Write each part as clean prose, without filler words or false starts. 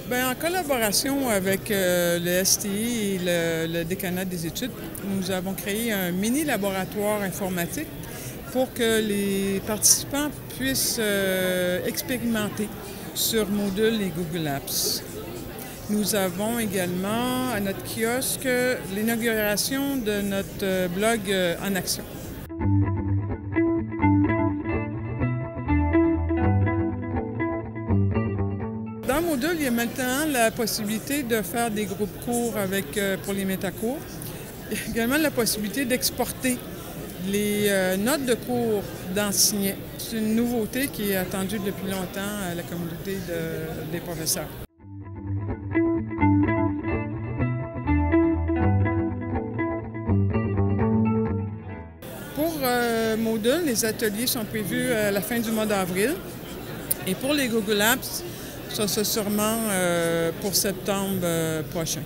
Bien, en collaboration avec le STI et le décanat des études, nous avons créé un mini laboratoire informatique pour que les participants puissent expérimenter sur Moodle et Google Apps. Nous avons également à notre kiosque l'inauguration de notre blog en action. Dans Moodle, il y a maintenant la possibilité de faire des groupes courts pour les métacours. Il y a également la possibilité d'exporter les notes de cours d'enseignants. C'est une nouveauté qui est attendue depuis longtemps à la communauté des professeurs. Pour Moodle, les ateliers sont prévus à la fin du mois d'avril. Et pour les Google Apps, ça sera sûrement pour septembre prochain.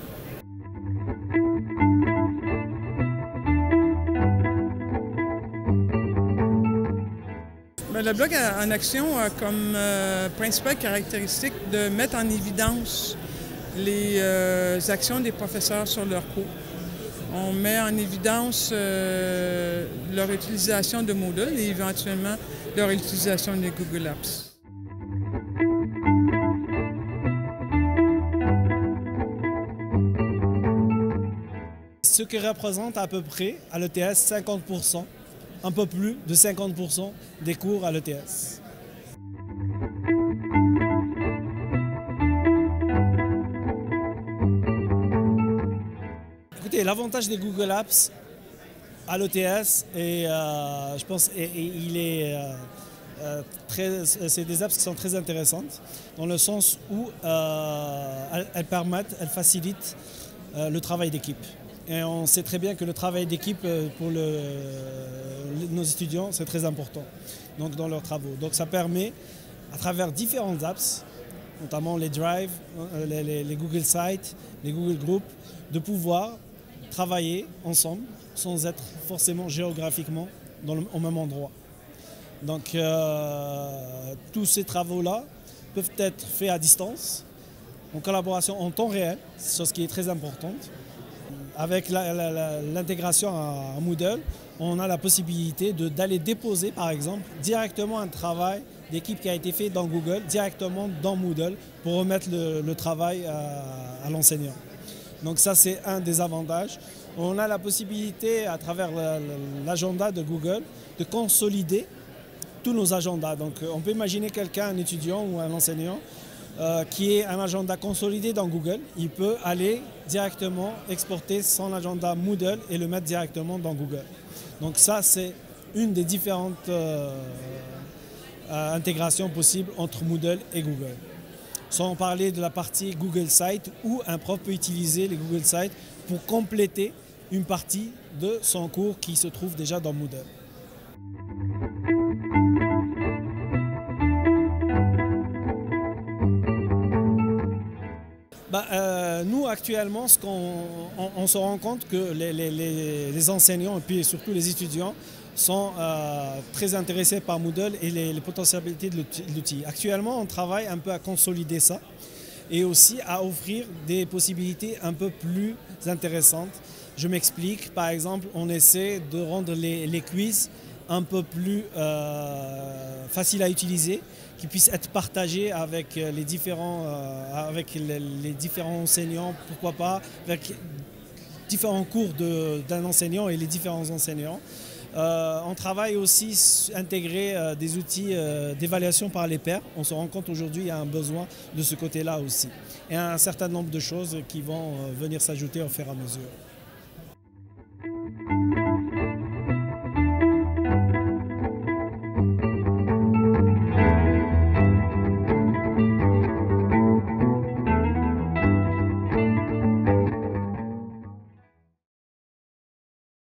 Bien, le blog en action a comme principale caractéristique de mettre en évidence les actions des professeurs sur leurs cours. On met en évidence leur utilisation de Moodle et éventuellement leur utilisation des Google Apps. Ce qui représente à peu près à l'ETS 50%, un peu plus de 50% des cours à l'ETS. Écoutez, l'avantage des Google Apps à l'ETS, je pense, c'est des apps qui sont très intéressantes dans le sens où elles facilitent le travail d'équipe. Et on sait très bien que le travail d'équipe pour nos étudiants, c'est très important donc dans leurs travaux. Donc ça permet, à travers différentes apps, notamment les Drive, les Google Sites, les Google Groups, de pouvoir travailler ensemble sans être forcément géographiquement au même endroit. Donc tous ces travaux-là peuvent être faits à distance, en collaboration en temps réel, chose qui est très importante. Avec l'intégration à Moodle, on a la possibilité d'aller déposer, par exemple, directement un travail d'équipe qui a été fait dans Google, directement dans Moodle, pour remettre le travail à l'enseignant. Donc ça, c'est un des avantages. On a la possibilité, à travers l'agenda de Google, de consolider tous nos agendas. Donc on peut imaginer quelqu'un, un étudiant ou un enseignant, qui est un agenda consolidé dans Google. Il peut aller directement exporter son agenda Moodle et le mettre directement dans Google. Donc ça, c'est une des différentes intégrations possibles entre Moodle et Google. Sans parler de la partie Google Sites où un prof peut utiliser les Google Sites pour compléter une partie de son cours qui se trouve déjà dans Moodle. Nous, actuellement, on se rend compte que les enseignants et puis surtout les étudiants sont très intéressés par Moodle et les potentialités de l'outil. Actuellement, on travaille un peu à consolider ça et aussi à offrir des possibilités un peu plus intéressantes. Je m'explique, par exemple, on essaie de rendre les quiz un peu plus faciles à utiliser, qui puissent être partagés avec les différents enseignants, pourquoi pas, avec différents cours d'un enseignant et les différents enseignants. On travaille aussi à intégrer des outils d'évaluation par les pairs. On se rend compte aujourd'hui qu'il y a un besoin de ce côté-là aussi. Et un certain nombre de choses qui vont venir s'ajouter au fur et à mesure.